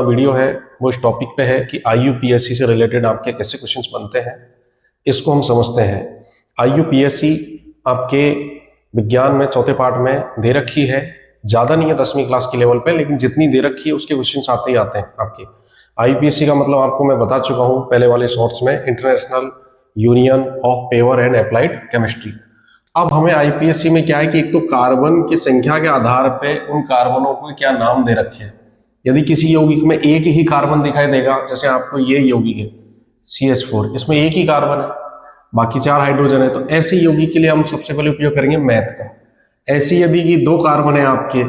Video है वो इस टॉपिक पे है कि IUPAC से रिलेटेड आपके कैसे क्वेश्चंस बनते हैं, इसको हम समझते हैं। IUPAC आपके विज्ञान में चौथे पार्ट में दे रखी है, ज़्यादा नहीं है 10वीं क्लास के लेवल पे, लेकिन जितनी दे रखी है उसके क्वेश्चंस आते ही आते हैं आपके। IUPAC का मतलब आपको मैं बता चुका हूँ पहले वाले शॉर्ट्स में, International Union of Pure and Applied Chemistry. अब हमें IUPAC में क्या है कि एक तो कार्बन की संख्या के आधार पे उन कार्बनों को क्या नाम दे रखे हैं। यदि किसी यौगिक में एक ही कार्बन दिखाई देगा, जैसे आपको ये यौगिक है CH4, इसमें एक ही कार्बन है, बाकी 4 हाइड्रोजन है, तो ऐसे यौगिक के लिए हम सबसे पहले उपयोग करेंगे मैथ का। ऐसी यदि कि 2 कार्बन है आपके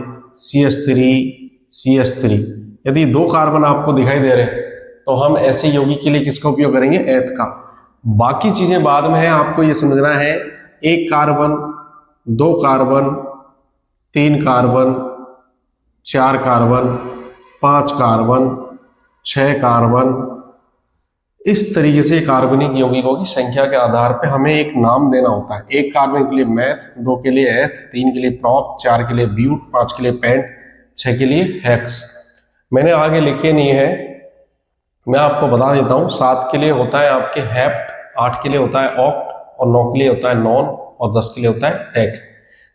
CH3, यदि 2 कार्बन आपको दिखाई दे रहे हैं तो हम ऐसे यौगिक के लिए किसका उपयोग करेंगे, एथ का। बाकी चीजें बाद में है, आपको ये समझना है 1 carbon, 2 carbon, 3 carbon, 4 carbon, 5 carbon, 6 carbon, इस तरीके से कार्बनिक यौगिकों की संख्या के आधार पे हमें एक नाम देना होता है। 1 कार्बन के लिए मैथ, 2 के लिए एथ, 3 के लिए प्रॉप, 4 के लिए ब्यूट, 5 के लिए पेंट, 6 के लिए हेक्स। मैंने आगे लिखे नहीं है, मैं आपको बता देता हूँ। 7 के लिए होता है आपके हेप्ट, 8 के लिए होता है ऑक्ट, और 9 के लिए होता है नॉन, और 10 के लिए होता है हेक।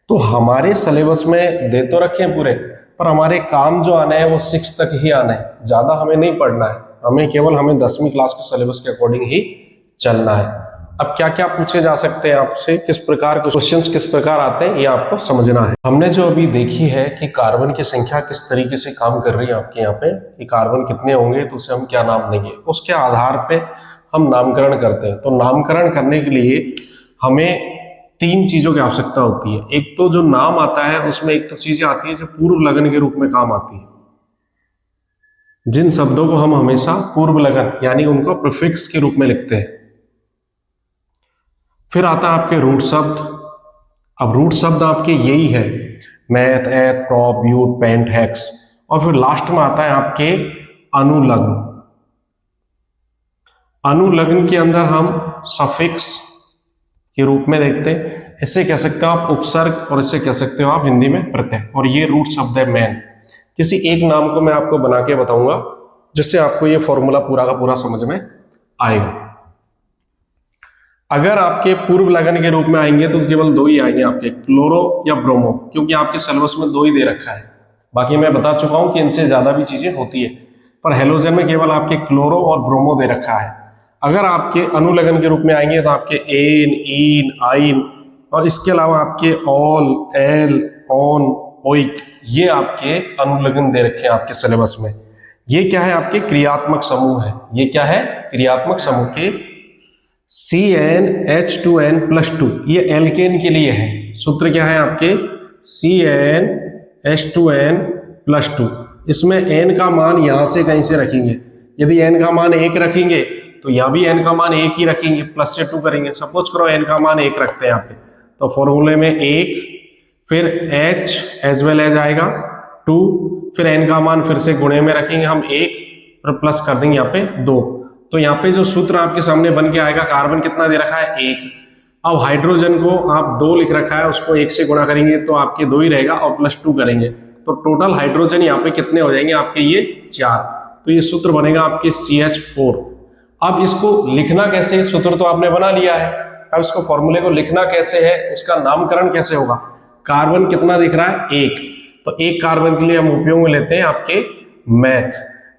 तो हमारे सिलेबस में दे तो रखे हैं पूरे, पर हमारे काम जो आना है वो 6 तक ही आना है, ज्यादा हमें नहीं पढ़ना है। हमें 10वीं क्लास के सिलेबस के अकॉर्डिंग ही चलना है। अब क्या क्या पूछे जा सकते हैं आपसे, किस प्रकार के क्वेश्चंस किस प्रकार आते हैं, ये आपको समझना है। हमने जो अभी देखी है कि कार्बन की संख्या किस तरीके से काम कर रही है आपके यहाँ पे, कि कार्बन कितने होंगे तो उसे हम क्या नाम देंगे, उसके आधार पे हम नामकरण करते हैं। तो नामकरण करने के लिए हमें 3 चीजों की आवश्यकता होती है। एक तो जो नाम आता है उसमें एक तो चीजें आती है जो पूर्व लगन के रूप में काम आती है, जिन शब्दों को हम हमेशा पूर्व लगन यानी उनको प्रीफिक्स के रूप में लिखते हैं। फिर आता है आपके रूट शब्द। अब रूट शब्द आपके यही है, मैथ, एथ, प्रॉप, ब्यूट, पेंट, हेक्स, और फिर लास्ट में आता है आपके अनुलग्न। अनुलग्न के अंदर हम सफिक्स के रूप में देखते हैं, इसे कह सकते हो आप उपसर्ग, और इसे कह सकते हो आप हिंदी में प्रत्यय, और ये रूट शब्द है मेन। किसी एक नाम को मैं आपको बना के बताऊंगा जिससे आपको ये फॉर्मूला पूरा का पूरा समझ में आएगा। अगर आपके पूर्व लगन के रूप में आएंगे तो केवल 2 ही आएंगे आपके, क्लोरो या ब्रोमो, क्योंकि आपके सिलेबस में 2 ही दे रखा है। बाकी मैं बता चुका हूं कि इनसे ज्यादा भी चीजें होती है, पर हेलोजन में केवल आपके क्लोरो और ब्रोमो दे रखा है। अगर आपके अनुलग्न के रूप में आएंगे तो आपके एन, ईन, आइन, और इसके अलावा आपके ऑल, एल, ऑन, ओइक, ये आपके अनुलग्न दे रखे हैं आपके सिलेबस में। ये क्या है, आपके क्रियात्मक समूह है। ये क्या है, क्रियात्मक समूह के CnH2n+2, ये एल्केन के लिए है। सूत्र क्या है आपके, CnH2n+2। इसमें n का मान यहां से कहीं से रखेंगे। यदि n का मान 1 रखेंगे तो यहां भी n का मान 1 ही रखेंगे, प्लस से 2 करेंगे। सपोज करो n का मान 1 रखते हैं यहाँ पे, तो फॉर्मूले में 1, फिर H एज वेल एज आएगा 2, फिर n का मान फिर से गुणे में रखेंगे हम 1, फिर प्लस कर देंगे यहाँ पे 2। तो यहाँ पे जो सूत्र आपके सामने बन के आएगा, कार्बन कितना दे रखा है, 1। अब हाइड्रोजन को आप 2 लिख रखा है, उसको 1 से गुणा करेंगे तो आपके 2 ही रहेगा, और प्लस 2 करेंगे तो टोटल हाइड्रोजन यहाँ पे कितने हो जाएंगे आपके, ये 4। तो ये सूत्र बनेगा आपके CH4। अब इसको लिखना कैसे, सूत्र तो आपने बना लिया है, अब इसको फॉर्मूले को लिखना कैसे है, उसका नामकरण कैसे होगा। कार्बन कितना दिख रहा है, 1, तो 1 कार्बन के लिए हम उपयोग में लेते हैं आपके मैथ।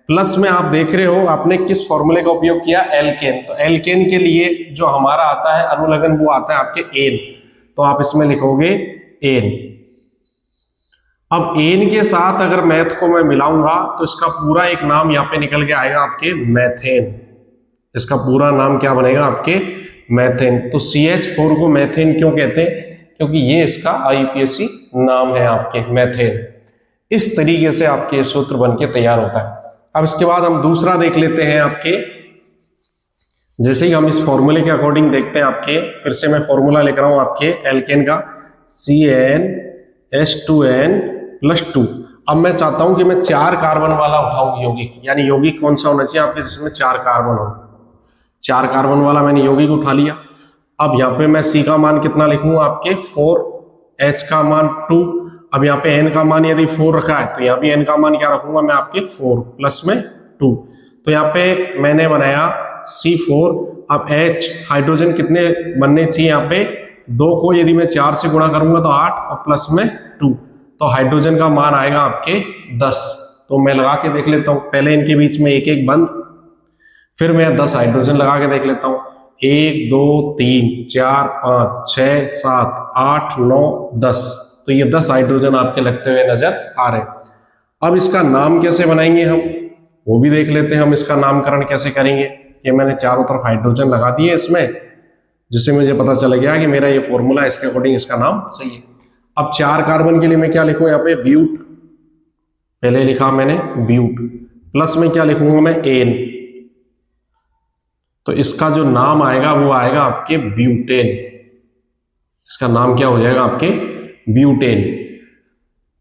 प्लस में आप देख रहे हो आपने किस फॉर्मूले का उपयोग किया, एल्केन। तो एल्केन के लिए जो हमारा आता है अनुलग्न वो आता है आपके एन, तो आप इसमें लिखोगे एन। अब एन के साथ अगर मैथ को मैं मिलाऊंगा तो इसका पूरा एक नाम यहाँ पे निकल के आएगा आपके मैथेन। इसका पूरा नाम क्या बनेगा आपके, मैथेन। तो CH4 को मैथेन क्यों कहते हैं, क्योंकि ये इसका IUPAC नाम है आपके, मैथेन। इस तरीके से आपके सूत्र बन के तैयार होता है। अब इसके बाद हम दूसरा देख लेते हैं आपके, जैसे ही हम इस फॉर्मूले के अकॉर्डिंग देखते हैं आपके, फिर से मैं फॉर्मूला लिख रहा हूं आपके एल्केन का, CnH2n+2। अब मैं चाहता हूं कि मैं 4 कार्बन वाला उठाऊं यौगिक, यानी यौगिक कौन सा होना चाहिए आपके जिसमें 4 कार्बन हो। 4 कार्बन वाला मैंने यौगिक उठा लिया। अब यहाँ पे मैं C का मान कितना लिखूंगा आपके 4, H का मान 2, अब यहाँ पे n का मान यदि 4 रखा है तो यहाँ भी n का मान क्या रखूंगा मैं आपके 4 प्लस में 2। तो यहाँ पे मैंने बनाया C4। अब H हाइड्रोजन कितने बनने चाहिए, यहाँ पे 2 को यदि मैं 4 से गुणा करूंगा तो 8 और प्लस में 2, तो हाइड्रोजन का मान आएगा आपके 10। तो मैं लगा के देख लेता हूं, पहले इनके बीच में एक एक बंद, फिर मैं 10 हाइड्रोजन लगा के देख लेता हूं। 1 2 3 4 5 6 7 8 9 10, तो ये 10 हाइड्रोजन आपके लगते हुए नजर आ रहे हैं। अब इसका नाम कैसे बनाएंगे हम, वो भी देख लेते हैं। हम इसका नामकरण कैसे करेंगे। ये मैंने चारों तरफ हाइड्रोजन लगा दिए इसमें, जिससे मुझे पता चल गया कि मेरा ये फॉर्मूला इसके अकॉर्डिंग इसका नाम सही है। अब 4 कार्बन के लिए मैं क्या लिखूं, यहाँ पे ब्यूट, पहले लिखा मैंने ब्यूट, प्लस में क्या लिखूंगा मैं एन, तो इसका जो नाम आएगा वो आएगा आपके ब्यूटेन। इसका नाम क्या हो जाएगा आपके ब्यूटेन।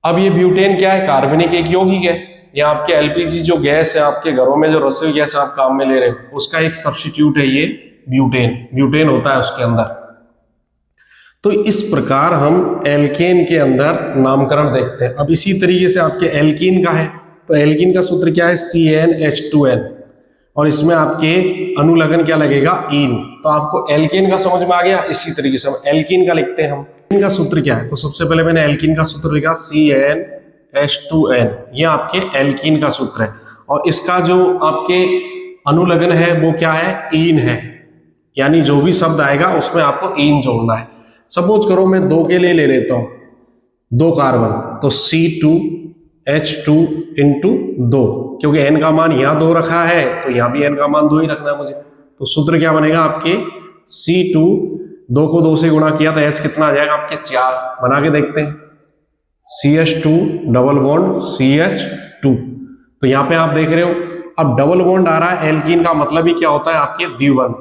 अब ये ब्यूटेन क्या है, कार्बनिक एक यौगिक है। ये आपके एलपीजी जो गैस है, आपके घरों में जो रसोई गैस आप काम में ले रहे हो, उसका एक सब्स्टिट्यूट है ये ब्यूटेन। ब्यूटेन होता है उसके अंदर। तो इस प्रकार हम एल्केन के अंदर नामकरण देखते हैं। अब इसी तरीके से आपके एल्कीन का है, तो एल्कीन का सूत्र क्या है, CnH2n, और इसमें आपके अनुलग्न क्या लगेगा, इन। तो आपको एल्केन का समझ में आ गया। इसी तरीके से हम एल्कीन का लिखते हैं। हम इनका सूत्र क्या है, तो सबसे पहले मैंने एल्कीन का सूत्र लिखा CnH2n, ये आपके एल्कीन का सूत्र है। और इसका जो आपके अनुलग्न है वो क्या है, इन है। यानी जो भी शब्द आएगा उसमें आपको इन जोड़ना है। सपोज करो मैं 2 के लिए ले लेता हूं, 2 कार्बन, तो C2H2 इंटू 2, क्योंकि n का मान यहाँ 2 रखा है तो यहाँ भी n का मान 2 ही रखना है मुझे। तो सूत्र क्या बनेगा आपके C2, 2 को 2 से गुणा किया तो H कितना आ जाएगा आपके 4। बना के देखते हैं, CH2 डबल बॉन्ड CH2। तो यहाँ पे आप देख रहे हो अब डबल बॉन्ड आ रहा है। एल्कीन का मतलब ही क्या होता है आपके द्विबंध,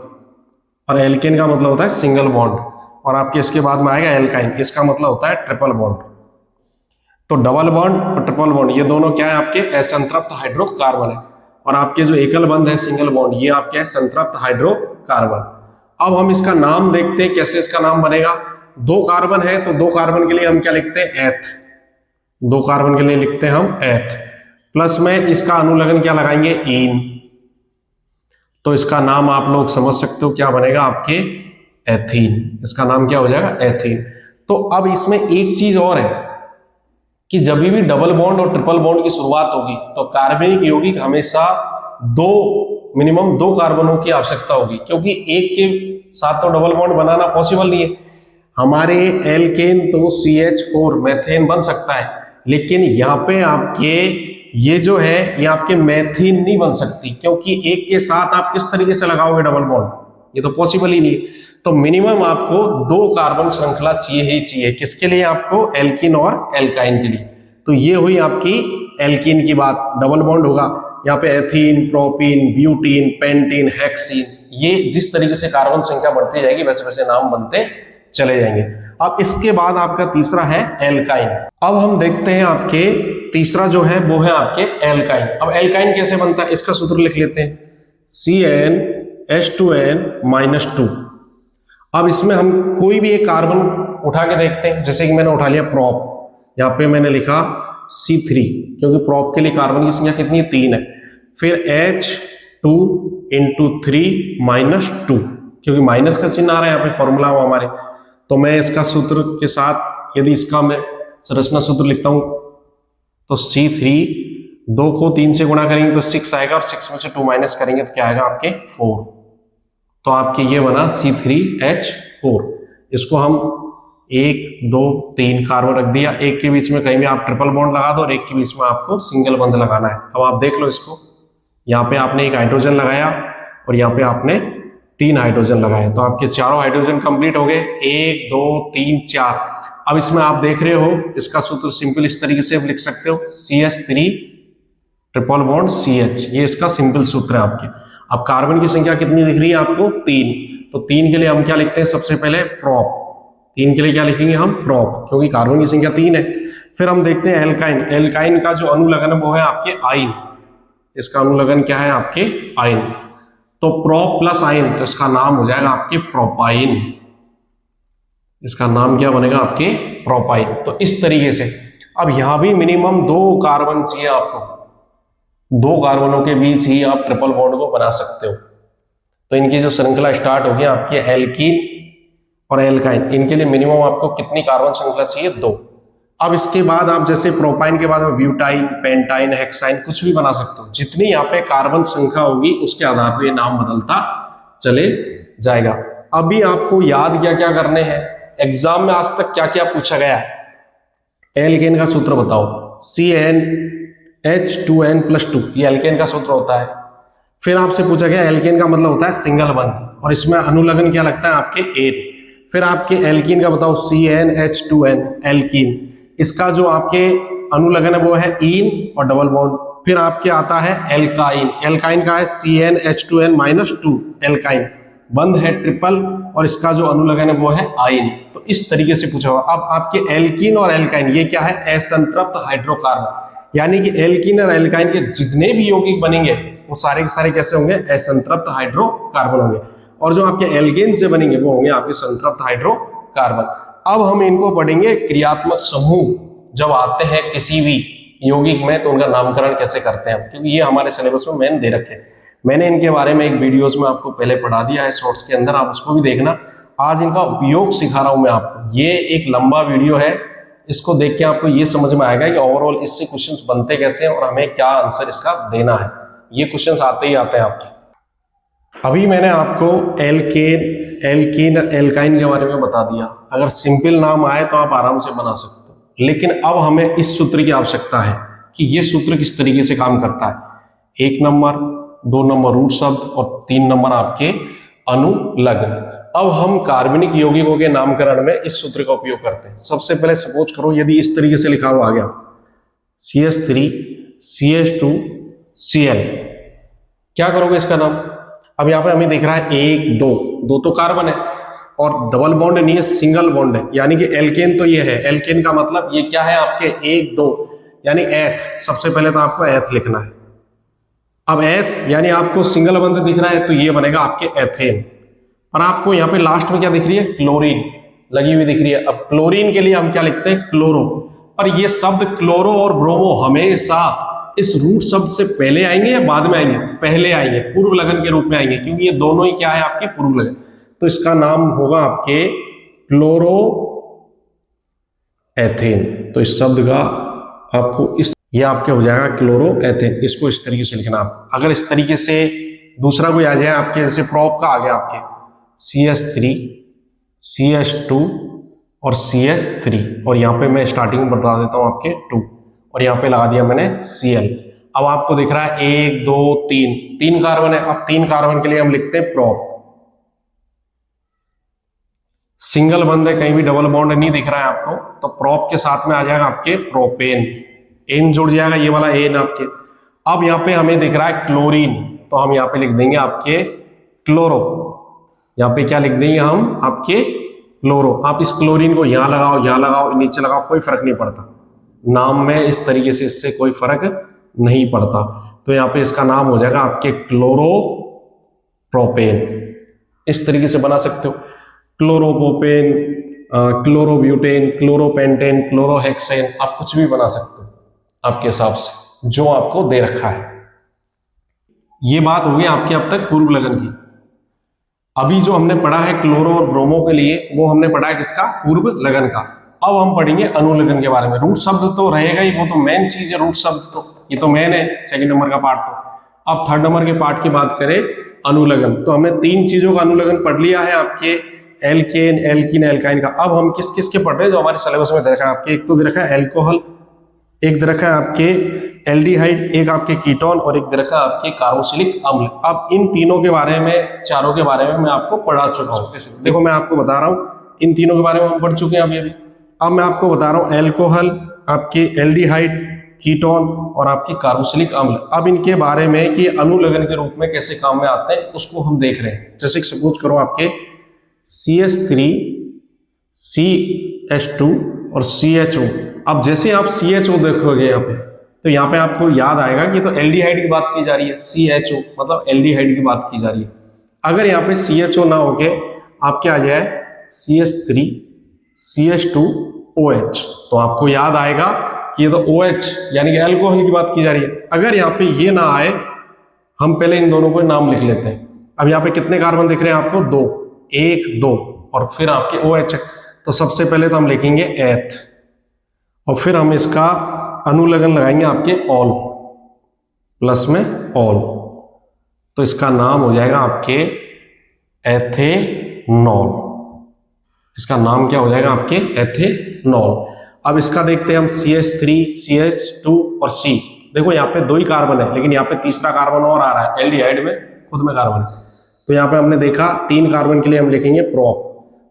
और एल्केन का मतलब होता है सिंगल बॉन्ड। और आपके इसके बाद में आएगा एल्काइन, इसका मतलब होता है ट्रिपल बॉन्ड। तो डबल बॉन्ड और ट्रिपल बॉन्ड ये दोनों क्या है आपके असंतृप्त हाइड्रोकार्बन है। और आपके जो एकल बंध है सिंगल बॉन्ड, ये आपके है संतृप्त हाइड्रोकार्बन। अब हम इसका नाम देखते हैं कैसे इसका नाम बनेगा। 2 कार्बन है तो 2 कार्बन के लिए हम क्या लिखते हैं, एथ। 2 कार्बन के लिए लिखते हैं हम एथ, प्लस में इसका अनुलग्न क्या लगाएंगे, इन। तो इसका नाम आप लोग समझ सकते हो क्या बनेगा आपके एथीन। इसका नाम क्या हो जाएगा, एथीन। तो अब इसमें एक चीज और है कि जब भी डबल बॉन्ड और ट्रिपल बॉन्ड की शुरुआत होगी तो कार्बनिक यौगिक हमेशा मिनिमम 2 कार्बनों की आवश्यकता होगी, क्योंकि एक के साथ तो डबल बॉन्ड बनाना पॉसिबल नहीं है। हमारे एल्केन तो CH4 मेथेन बन सकता है, लेकिन यहाँ पे आपके ये जो है ये आपके मेथीन नहीं बन सकती, क्योंकि एक के साथ आप किस तरीके से लगाओगे डबल बॉन्ड, ये तो पॉसिबल ही नहीं है। तो मिनिमम आपको 2 कार्बन श्रृंखला चाहिए ही चाहिए। किसके लिए, आपको एल्कीन और एल्काइन के लिए। तो ये हुई आपकी एल्कीन की बात, डबल बॉन्ड होगा यहाँ पे ethene, propene, butene, pentene, hexene. ये जिस तरीके से कार्बन संख्या बढ़ती जाएगी वैसे वैसे नाम बनते चले जाएंगे। अब इसके बाद आपका तीसरा है एल्काइन। अब हम देखते हैं आपके तीसरा जो है वो है आपके एल्काइन। अब एल्काइन कैसे बनता है, इसका सूत्र लिख लेते हैं, CnH2n-2। अब इसमें हम कोई भी एक कार्बन उठा के देखते हैं। जैसे कि मैंने उठा लिया प्रोप, यहाँ पे मैंने लिखा C3, क्योंकि प्रोप के लिए कार्बन की संख्या कितनी है, 3 है। फिर H2 इंटू 3 -2, क्योंकि माइनस का चिन्ह आ रहा है यहाँ पे फॉर्मूला में हमारे। तो मैं इसका सूत्र के साथ यदि इसका मैं संरचना सूत्र लिखता हूं तो C3, 2 को 3 से गुणा करेंगे तो 6 आएगा, और 6 में से 2 माइनस करेंगे तो क्या आएगा आपके 4। तो आपके ये बना C3H4। इसको हम 1 2 3 कार्बन रख दिया, एक के बीच में कहीं भी आप ट्रिपल बॉन्ड लगा दो और एक के बीच में आपको सिंगल बंध लगाना है। अब आप देख लो इसको, यहाँ पे आपने 1 हाइड्रोजन लगाया और यहाँ पे आपने 3 हाइड्रोजन लगाए, तो आपके चारों हाइड्रोजन कंप्लीट हो गए, 1 2 3 4। अब इसमें आप देख रहे हो इसका सूत्र सिंपल इस तरीके से आप लिख सकते हो, CH3 ट्रिपल बॉन्ड CH, ये इसका सिंपल सूत्र है आपके। अब कार्बन की संख्या कितनी दिख रही है आपको, 3। तो 3 के लिए हम क्या लिखते हैं, सबसे पहले प्रोप। 3 के लिए क्या लिखेंगे हम, प्रोप, क्योंकि कार्बन की संख्या 3 है। फिर हम देखते हैं एल्काइन। एल्काइन का जो अनुलग्न वो है आपके आइन। इसका अनुलग्न क्या है आपके आइन। तो प्रोप प्लस आइन, तो इसका नाम हो जाएगा आपके प्रोपाइन। इसका नाम क्या बनेगा आपके प्रोपाइन। तो इस तरीके से अब यहां भी मिनिमम 2 कार्बन चाहिए आपको, 2 कार्बनों के बीच ही आप ट्रिपल बॉन्ड को बना सकते हो। तो इनकी जो श्रृंखला स्टार्ट होगी आपके एल्कीन और एल्काइन, इनके लिए मिनिमम आपको कितनी कार्बन श्रृंखला चाहिए? 2। अब इसके बाद आप जैसे प्रोपाइन के बाद में ब्यूटाइन, पेंटाइन, हेक्साइन कुछ भी बना सकते हो। जितनी यहाँ पे कार्बन संख्या होगी उसके आधार पर नाम बदलता चले जाएगा। अभी आपको याद क्या क्या करने हैं, एग्जाम में आज तक क्या क्या पूछा गया है। एल्केन का सूत्र बताओ, CnH2n+2, ये एल्केन का सूत्र होता है। फिर आपसे पूछा गया एल्केन का मतलब होता है सिंगल बंध, और इसमें अनुलग्न क्या लगता है आपके एन। फिर आपके एल्कीन का बताओ, CnH2n एल्कीन, इसका जो आपके अनुलग्न है वो है इन और डबल बॉन्ड। फिर आपके आता है एल्काइन, एल्काइन का है CnH2n-2 एल्काइन, बंध है ट्रिपल और इसका जो अनुलग्न है वो है आइन। तो इस तरीके से पूछा हुआ। अब आपके एल्कीन और एल्काइन ये क्या है? असंतृप्त हाइड्रोकार्बन, यानी कि एल्कीन और एल्काइन के जितने भी यौगिक बनेंगे वो सारे के सारे कैसे होंगे? असंतृप्त हाइड्रोकार्बन होंगे। और जो आपके एल्केन से बनेंगे वो होंगे आपके संतृप्त हाइड्रोकार्बन। अब हम इनको पढ़ेंगे क्रियात्मक समूह जब आते हैं किसी भी यौगिक में तो उनका नामकरण कैसे करते हैं, क्योंकि ये हमारे सिलेबस में मेन दे रखे हैं। मैंने इनके बारे में एक वीडियोस में आपको पहले पढ़ा दिया है शॉर्ट्स के अंदर, आप उसको भी देखना। आज इनका उपयोग सिखा रहा हूं मैं आपको। ये एक लंबा वीडियो है, इसको देख के आपको ये समझ में आएगा कि ओवरऑल इससे क्वेश्चंस बनते कैसे हैं और हमें क्या आंसर इसका देना है। ये क्वेश्चंस आते ही आते हैं आपके। अभी मैंने आपको एल्केन, एल्कीन, एल्काइन के बारे में बता दिया। अगर सिंपल नाम आए तो आप आराम से बना सकते हो, लेकिन अब हमें इस सूत्र की आवश्यकता है कि ये सूत्र किस तरीके से काम करता है। 1 नंबर, 2 नंबर रूट शब्द और 3 नंबर आपके अनुलग्न। अब हम कार्बनिक यौगिकों के नामकरण में इस सूत्र का उपयोग करते हैं। सबसे पहले सपोज करो यदि इस तरीके से लिखा हुआ आ गया CH3 CH2 Cl, क्या करोगे इसका नाम? अब यहाँ पे हमें दिख रहा है 1 2 तो कार्बन है और डबल बॉन्ड नहीं है, सिंगल बॉन्ड है, यानी कि एल्केन तो ये है। एल्केन का मतलब ये क्या है आपके 1 2, यानी एथ। सबसे पहले तो आपको एथ लिखना है। अब एथ यानी आपको सिंगल बंध दिख रहा है तो ये बनेगा आपके एथेन। और आपको यहाँ पे लास्ट में क्या दिख रही है? क्लोरीन लगी हुई दिख रही है। अब क्लोरीन के लिए हम क्या लिखते हैं? क्लोरो। पर ये शब्द क्लोरो और ब्रोमो हमेशा इस रूट शब्द से पहले आएंगे या बाद में आएंगे? पहले आएंगे, पूर्व लगन के रूप में आएंगे, क्योंकि ये दोनों ही क्या है आपके पूर्व लगन। तो इसका नाम होगा आपके क्लोरो एथेन। तो इस शब्द का आपको ये आपके हो जाएगा क्लोरो एथेन। इसको इस तरीके से लिखना आप। अगर इस तरीके से दूसरा कोई आ जाए आपके, जैसे प्रोप का आ गया आपके CH3 CH2 और CH3, और यहाँ पे मैं स्टार्टिंग में बता देता हूँ आपके 2, और यहाँ पे लगा दिया मैंने Cl। अब आपको दिख रहा है 1 2 3 कार्बन है। अब 3 कार्बन के लिए हम लिखते हैं प्रोप। सिंगल बंद है, कहीं भी डबल बॉन्ड नहीं दिख रहा है आपको, तो प्रोप के साथ में आ जाएगा आपके प्रोपेन, एन जुड़ जाएगा, ये वाला एन आपके। अब यहाँ पे हमें दिख रहा है क्लोरीन, तो हम यहाँ पे लिख देंगे आपके क्लोरो। यहाँ पे क्या लिख देंगे हम? आपके क्लोरो। आप इस क्लोरीन को यहाँ लगाओ, यहाँ लगाओ, नीचे लगाओ, कोई फर्क नहीं पड़ता नाम में। इस तरीके से इससे कोई फर्क नहीं पड़ता। तो यहाँ पे इसका नाम हो जाएगा आपके क्लोरो प्रोपेन। इस तरीके से बना सकते हो, क्लोरोप्रोपेन, क्लोरोब्यूटेन, क्लोरोपेंटेन, क्लोरोहेक्सेन, आप कुछ भी बना सकते हो आपके हिसाब से जो आपको दे रखा है। ये बात होगी आपके अब तक पूर्व लगन की। अभी जो हमने पढ़ा है क्लोरो और ब्रोमो के लिए, वो हमने पढ़ा है किसका? पूर्व लगन का। अब हम पढ़ेंगे अनुलग्न के बारे में। रूट शब्द तो रहेगा ही, वो तो मेन चीज है रूट शब्द, तो ये तो मेन है सेकंड नंबर का पार्ट। तो अब थर्ड नंबर के पार्ट की बात करें अनुलग्न, तो हमने 3 चीजों का अनुलग्न पढ़ लिया है आपके एल्केन, एल्कीन, एल्काइन का। अब हम किस किस के पढ़ रहे हैं जो हमारे सिलेबस में दे रखा है आपके? एक तो दे रखा है एल्कोहल, एक दे रखा है आपके एल्डिहाइड, एक आपके कीटोन और एक दे रखा है आपके कार्बोक्सिलिक अम्ल। अब इन तीनों के बारे में, चारों के बारे में मैं आपको पढ़ा चुका हूं। देखो मैं आपको बता रहा हूं, इन तीनों के बारे में हम पढ़ चुके हैं अभी। अब मैं आपको बता रहा हूं एल्कोहल, आपके एल्डिहाइड, कीटोन और आपकी कार्बोक्सिलिक अम्ल। अब इनके बारे में कि अनुलग्न के रूप में कैसे काम में आते हैं उसको हम देख रहे हैं। जैसे सपोज करो आपके CH3 CH2 और CHO। अब जैसे आप CHO देखोगे यहाँ पे, तो यहाँ पे आपको याद आएगा कि तो एल्डिहाइड की बात की जा रही है। CHO मतलब एल्डिहाइड की बात की जा रही है। अगर यहाँ पे CHO ना होके आपके आ जाए CH3 CH2OH, तो आपको याद आएगा कि ये तो OH यानी कि अल्कोहल की बात की जा रही है। अगर यहाँ पे ये ना आए, हम पहले इन दोनों को नाम लिख लेते हैं। अब यहाँ पे कितने कार्बन दिख रहे हैं आपको? 2, 1 2 और फिर आपके OH है। तो सबसे पहले तो हम लिखेंगे एथ और फिर हम इसका अनुलग्न लगाएंगे आपके ऑल, प्लस में ऑल, तो इसका नाम हो जाएगा आपके एथेनॉल। इसका नाम क्या हो जाएगा आपके? एथेनॉल। अब इसका देखते हैं हम CH3 CH2 और C। देखो यहाँ पे 2 ही कार्बन है, लेकिन यहाँ पे तीसरा कार्बन और आ रहा है। एल्डिहाइड में खुद में कार्बन है, तो यहाँ पे हमने देखा 3 कार्बन के लिए हम लिखेंगे प्रोप,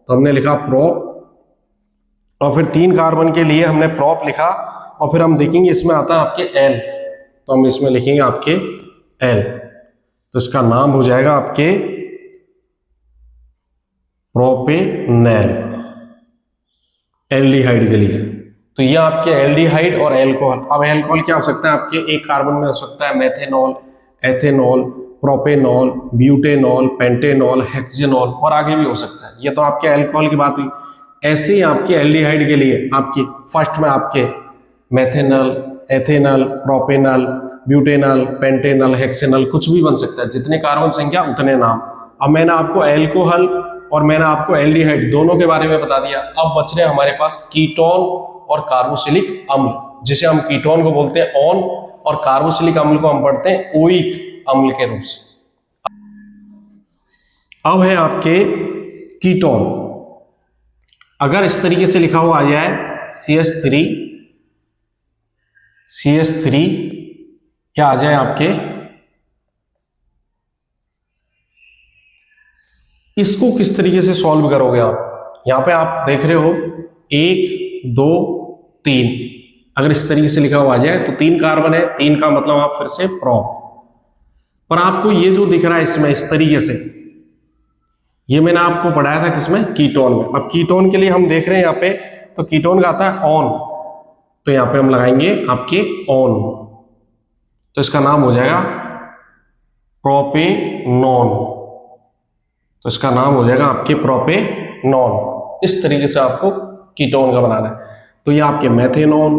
तो हमने लिखा प्रोप और फिर 3 कार्बन के लिए हमने प्रोप लिखा और फिर हम देखेंगे इसमें आता है आपके एल, तो हम इसमें लिखेंगे आपके एल, तो इसका नाम हो जाएगा आपके प्रोपेनॉल एल्डिहाइड के लिए। तो ये आपके एल्डिहाइड और एल्कोहल। अब एल्कोहल क्या हो सकता है आपके? एक कार्बन में हो सकता है methanol, ethanol, propanol, butanol, pentanol, hexanol और आगे भी हो सकता है। ये तो आपके एल्कोहल की बात हुई। ऐसे ही आपके एल्डिहाइड के लिए आपकी फर्स्ट में आपके methanol, ethanol, propanol, butanol, pentanol, hexanol कुछ भी बन सकता है। जितने कार्बन संख्या उतने नाम। अब मैंने आपको एल्कोहल और मैंने आपको एल्डिहाइड दोनों के बारे में बता दिया। अब बच रहे हमारे पास कीटोन और कार्बोक्सिलिक अम्ल, जिसे हम कीटोन को बोलते हैं ऑन और कार्बोक्सिलिक अम्ल को हम पढ़ते हैं ओइक अम्ल के रूप से। अब है आपके कीटोन। अगर इस तरीके से लिखा हुआ आ जाए CH3 क्या आ जाए आपके, इसको किस तरीके से सॉल्व करोगे आप? यहां पे आप देख रहे हो 1 2 3, अगर इस तरीके से लिखा हुआ आ जाए तो 3 कार्बन है, 3 का मतलब आप फिर से प्रोप, पर आपको ये जो दिख रहा है इसमें इस तरीके से, ये मैंने आपको पढ़ाया था किसमें? कीटोन में। अब कीटोन के लिए हम देख रहे हैं यहाँ पे, तो कीटोन का आता है ऑन, तो यहाँ पे हम लगाएंगे आपके ऑन, तो इसका नाम हो जाएगा प्रोपेनॉन, तो इसका नाम हो जाएगा आपके प्रोपेनॉन। इस तरीके से आपको कीटोन का बनाना है। तो ये आपके मेथेनॉन,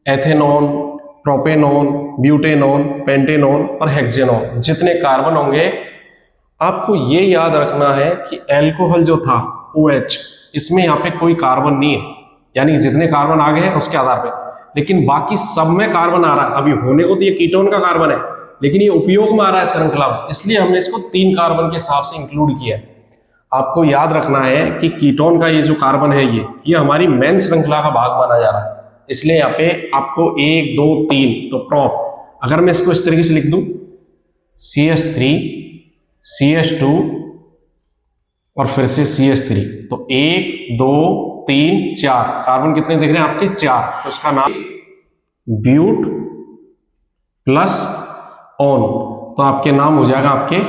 एथेनॉन, प्रोपेनॉन, ब्यूटेनॉन, पेंटेनॉन और हेक्सेनॉन, जितने कार्बन होंगे आपको ये याद रखना है कि एल्कोहल जो था OH, इसमें यहाँ पे कोई कार्बन नहीं है, यानी जितने कार्बन आ गए हैं उसके आधार पे, लेकिन बाकी सब में कार्बन आ रहा है। अभी होने को तो ये कीटोन का कार्बन है, लेकिन ये उपयोग में आ रहा है श्रृंखला में, इसलिए हमने इसको 3 कार्बन के हिसाब से इंक्लूड किया है। आपको याद रखना है कि कीटोन का ये जो कार्बन है ये हमारी मेन श्रृंखला का भाग माना जा रहा है, इसलिए यहाँ पे आपको 1 2 3 तो प्रोप। अगर मैं इसको इस तरीके से लिख दूं CH3 CH2 और फिर से CH3, तो 1 2 3 4 कार्बन कितने दिख रहे हैं आपके? 4, तो इसका नाम ब्यूट प्लस ऑन, तो आपके नाम हो जाएगा आपके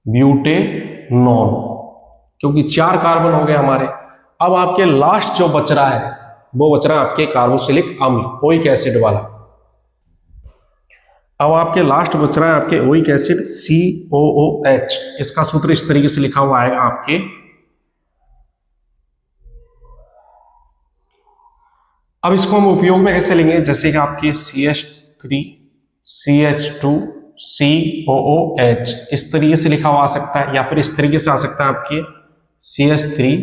ब्यूटेनॉन, क्योंकि 4 कार्बन हो गए हमारे। अब आपके लास्ट जो बच रहा है वो बच रहा है आपके कार्बोक्सिलिक अम्ल, ओइक एसिड वाला। अब आपके लास्ट बच रहा है आपके ओइक एसिड COOH। इसका सूत्र इस तरीके से लिखा हुआ आएगा आपके, अब इसको हम उपयोग में कैसे लेंगे? जैसे कि आपके CH3 CH2 COOH इस तरीके से लिखा हुआ आ सकता है, या फिर इस तरीके से आ सकता है आपके CH3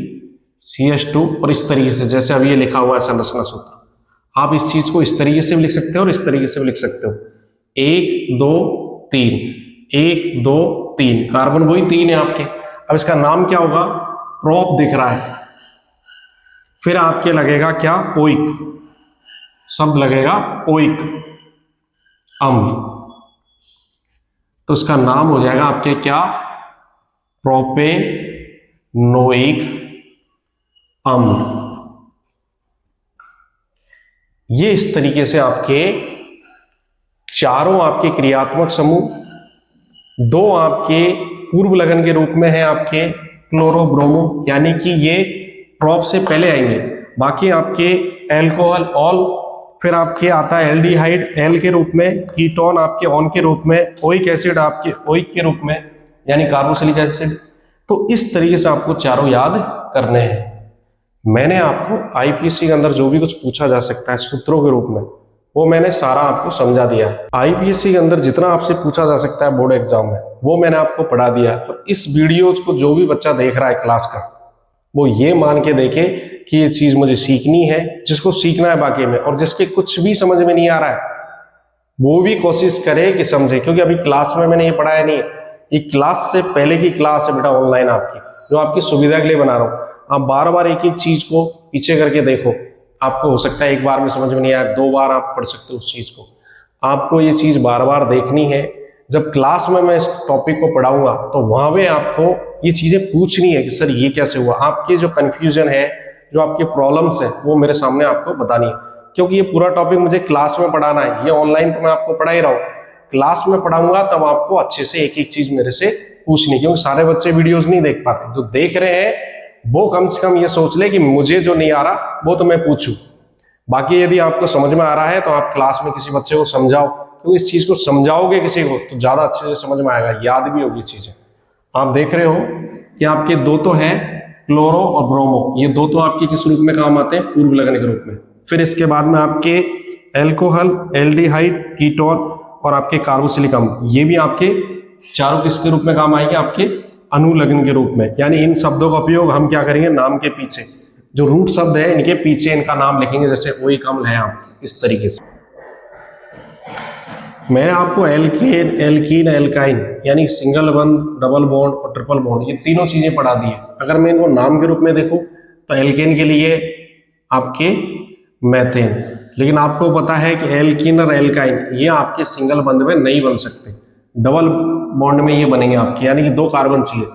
CH2 और इस तरीके से, जैसे अभी ये लिखा हुआ है संरचना सूत्र। आप इस चीज को इस तरीके से भी लिख सकते हो और इस तरीके से भी लिख सकते हो। 1 2 3 1 2 3 कार्बन वही 3 है आपके। अब इसका नाम क्या होगा? प्रोप दिख रहा है, फिर आपके लगेगा क्या? ओइक, शब्द लगेगा ओइक अम्ल, तो इसका नाम हो जाएगा आपके क्या? प्रोपेनोइक अम्ल। ये इस तरीके से आपके चारों आपके क्रियात्मक समूह, 2 आपके पूर्व लगन के रूप में है आपके क्लोरो ब्रोमो, यानी कि ये प्रोप से पहले आएंगे। बाकी आपके एल्कोहल ऑल, फिर आपके आता है एल्डिहाइड एल के रूप में, कीटोन आपके ऑन के रूप में, ओइक एसिड आपके ओइक के रूप में यानी कार्बोक्सिलिक एसिड। तो इस तरीके से आपको चारों याद करने हैं। मैंने आपको आईपीएससी के अंदर जो भी कुछ पूछा जा सकता है सूत्रों के रूप में, वो मैंने सारा आपको समझा दिया है। आईपीएससी के अंदर जितना आपसे पूछा जा सकता है बोर्ड एग्जाम में, वो मैंने आपको पढ़ा दिया है। और इस वीडियोज को जो भी बच्चा देख रहा है क्लास का, वो ये मान के देखे कि ये चीज मुझे सीखनी है, जिसको सीखना है बाकी में, और जिसके कुछ भी समझ में नहीं आ रहा है वो भी कोशिश करे कि समझे। क्योंकि अभी क्लास में मैंने ये पढ़ाया नहीं, ये क्लास से पहले की क्लास है बेटा ऑनलाइन आपकी, जो आपकी सुविधा के लिए बना रहा हूँ। आप बार बार एक एक चीज को पीछे करके देखो, आपको हो सकता है एक बार में समझ में नहीं आया, 2 बार आप पढ़ सकते हो उस चीज को। आपको ये चीज बार बार देखनी है। जब क्लास में मैं इस टॉपिक को पढ़ाऊंगा तो वहां पे आपको ये चीजें पूछनी है कि सर ये कैसे हुआ। आपकी जो कंफ्यूजन है, जो आपके प्रॉब्लम्स है, वो मेरे सामने आपको बतानी है। क्योंकि ये पूरा टॉपिक मुझे क्लास में पढ़ाना है, ये ऑनलाइन तो मैं आपको पढ़ा ही रहा हूँ, क्लास में पढ़ाऊंगा तब आपको अच्छे से एक एक चीज मेरे से पूछनी। क्योंकि सारे बच्चे वीडियोज नहीं देख पाते, जो देख रहे हैं वो कम से कम ये सोच ले कि मुझे जो नहीं आ रहा वो तो मैं पूछूं। बाकी यदि आपको समझ में आ रहा है तो आप क्लास में किसी बच्चे को समझाओ, क्योंकि इस चीज को समझाओगे किसी को तो ज्यादा अच्छे से समझ में आएगा, याद भी होगी चीजें। आप देख रहे हो कि आपके दो तो है क्लोरो और ब्रोमो, ये दो तो आपके किस रूप में काम आते हैं, पूर्व लगन के रूप में। फिर इसके बाद में आपके एल्कोहल, एल्डिहाइड, कीटोन और आपके कार्बोक्सिलिक अम्ल, ये भी आपके चारों किसके रूप में काम आएंगे, आपके अनुलग्न के रूप में। यानी इन शब्दों का उपयोग हम क्या करेंगे, नाम के पीछे जो रूट शब्द है इनके पीछे इनका नाम लिखेंगे। जैसे ओइक अम्ल है आप, इस तरीके से। मैंने आपको एल्केन, एल्कीन, एल्काइन यानी सिंगल बॉन्ड, डबल बॉन्ड और ट्रिपल बॉन्ड, ये तीनों चीजें पढ़ा दी है। अगर मैं इनको नाम के रूप में देखूं तो एल्केन के लिए आपके मेथेन, लेकिन आपको पता है कि एल्कीन और एल्काइन ये आपके सिंगल बॉन्ड में नहीं बन सकते, डबल बॉन्ड में ये बनेंगे आपके, यानी कि 2 कार्बन चाहिए।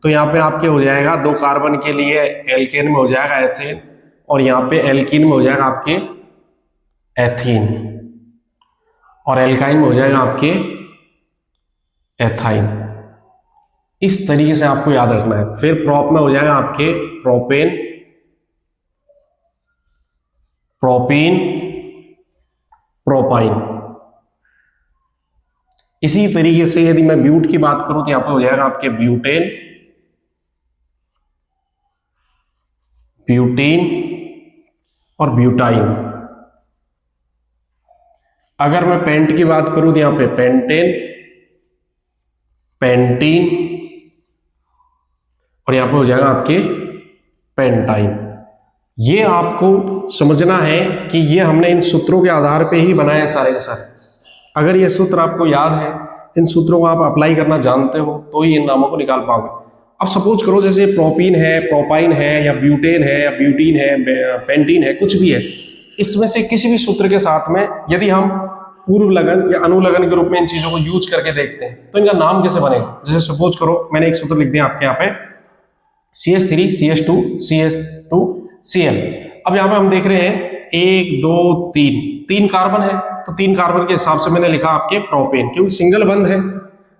तो यहाँ पे आपके हो जाएगा 2 कार्बन के लिए एल्केन में हो जाएगा एथेन, और यहाँ पे एल्कीन में हो जाएगा आपके एथीन, और एल्काइन में हो जाएगा आपके एथाइन। इस तरीके से आपको याद रखना है। फिर प्रोप में हो जाएगा आपके प्रोपेन, प्रोपीन, प्रोपाइन। इसी तरीके से यदि मैं ब्यूट की बात करूं तो यहां पर हो जाएगा आपके ब्यूटेन, ब्यूटीन और ब्यूटाइन। अगर मैं पेंट की बात करूं तो यहां पे पेंटेन, पेंटीन और यहां पे हो जाएगा आपके पेंटाइन। ये आपको समझना है कि ये हमने इन सूत्रों के आधार पे ही बनाए हैं सारे के सारे। अगर ये सूत्र आपको याद है, इन सूत्रों को आप अप्लाई करना जानते हो, तो ही इन नामों को निकाल पाओगे। अब सपोज करो जैसे प्रोपीन है, प्रोपाइन है, या ब्यूटेन है, या ब्यूटीन है, पेंटीन है, कुछ भी है, इसमें से किसी भी सूत्र के साथ में यदि हम पूर्व लगन या अनुलगन के रूप में इन चीजों को यूज करके देखते हैं तो इनका नाम कैसे बनेगा। जैसे सपोज करो मैंने एक सूत्र लिख दिया आपके यहाँ पे CH3 CH2 CH2 Cl। अब यहाँ पे हम देख रहे हैं 1 2 3 3 कार्बन है, तो 3 कार्बन के हिसाब से मैंने लिखा आपके प्रोपेन, क्योंकि सिंगल बंद है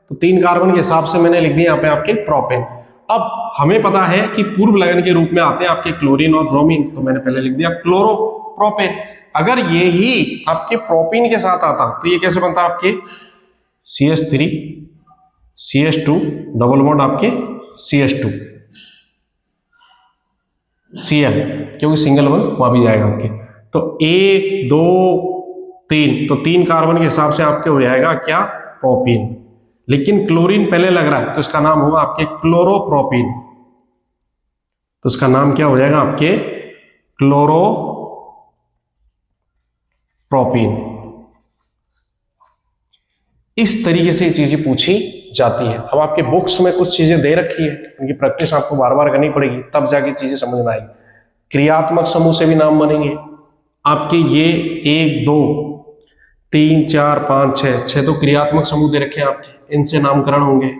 तो 3 कार्बन के हिसाब से मैंने लिख दिया यहाँ पे आपके प्रोपेन। अब हमें पता है कि पूर्व लगन के रूप में आते हैं आपके क्लोरीन और ब्रोमीन, तो मैंने पहले लिख दिया क्लोरोप्रोपेन। अगर ये ही आपके प्रोपीन के साथ आता तो ये कैसे बनता आपके CH3 CH2 डबल बॉन्ड आपके CH2 Cl, क्योंकि सिंगल वन वहां भी जाएगा आपके। तो 1 2 3, तो 3 कार्बन के हिसाब से आपके हो जाएगा क्या, प्रोपीन। लेकिन क्लोरीन पहले लग रहा है तो इसका नाम होगा आपके क्लोरोप्रोपीन, तो इसका नाम क्या हो जाएगा आपके क्लोरोप्रोपीन। इस तरीके से चीजें पूछी जाती है। अब आपके बुक्स में कुछ चीजें दे रखी है, उनकी प्रैक्टिस आपको बार बार करनी पड़ेगी, तब जाके चीजें समझ में आएगी। क्रियात्मक समूह से भी नाम बनेंगे आपके, ये 1 2 3 4 5 6 तो क्रियात्मक समूह दे रखे हैं आपके, इनसे नामकरण होंगे।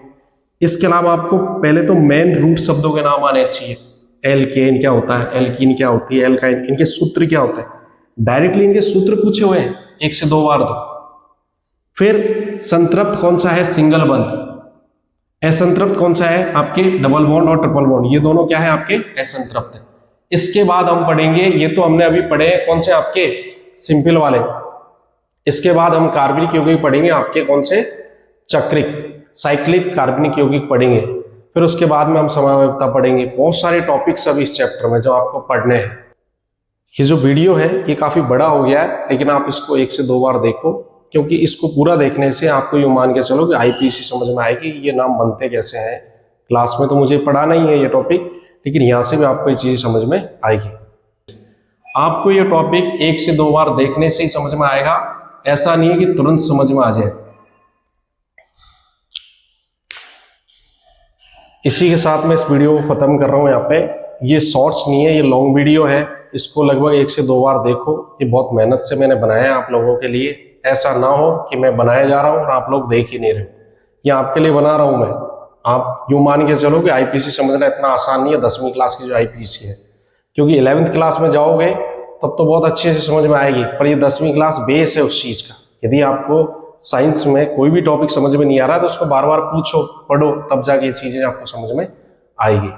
इसके अलावा आपको पहले तो मेन रूट शब्दों के नाम आने चाहिए। एल्केन क्या होता है, एल्कीन क्या होती है, एल्काइन, इनके सूत्र क्या होते हैं। डायरेक्टली इनके सूत्र पूछे हुए हैं 1 से 2 बार दो। फिर संतृप्त कौन सा है, सिंगल बंध। असंतृप्त कौन सा है, आपके डबल बॉन्ड और ट्रिपल बॉन्ड, ये दोनों क्या है आपके असंतृप्त है। इसके बाद हम पढ़ेंगे, ये तो हमने अभी पढ़े कौन से आपके सिंपल वाले, इसके बाद हम कार्बनिक यौगिक पढ़ेंगे आपके कौन से, चक्रिक साइक्लिक कार्बनिक यौगिक पढ़ेंगे। फिर उसके बाद में हम समयावयवता पढ़ेंगे। बहुत सारे टॉपिक्स अभी इस चैप्टर में जो आपको पढ़ने हैं। ये जो वीडियो है ये काफ़ी बड़ा हो गया है, लेकिन आप इसको 1 से 2 बार देखो, क्योंकि इसको पूरा देखने से आपको ये मान के चलो कि आईपीसी समझ में आएगी ये नाम बनते कैसे हैं। क्लास में तो मुझे पढ़ाना ही है ये टॉपिक, लेकिन यहाँ से भी आपको ये चीज़ समझ में आएगी। आपको ये टॉपिक 1 से 2 बार देखने से ही समझ में आएगा, ऐसा नहीं है कि तुरंत समझ में आ जाए। इसी के साथ मैं इस वीडियो को ख़त्म कर रहा हूँ। यहाँ पे ये शॉर्ट्स नहीं है, ये लॉन्ग वीडियो है। इसको लगभग 1 से 2 बार देखो। ये बहुत मेहनत से मैंने बनाया है आप लोगों के लिए। ऐसा ना हो कि मैं बनाया जा रहा हूँ और आप लोग देख ही नहीं रहे। ये आपके लिए बना रहा हूँ मैं। आप यूँ मान के चलो कि आईपीसी समझना इतना आसान नहीं है, 10वीं क्लास की जो आईपीसी है, क्योंकि 11वीं क्लास में जाओगे तब तो बहुत अच्छे से समझ में आएगी, पर ये 10वीं क्लास बेस है उस चीज़ का। यदि आपको साइंस में कोई भी टॉपिक समझ में नहीं आ रहा है तो उसको बार बार पूछो, पढ़ो, तब जाके ये चीज़ें आपको समझ में आएगी।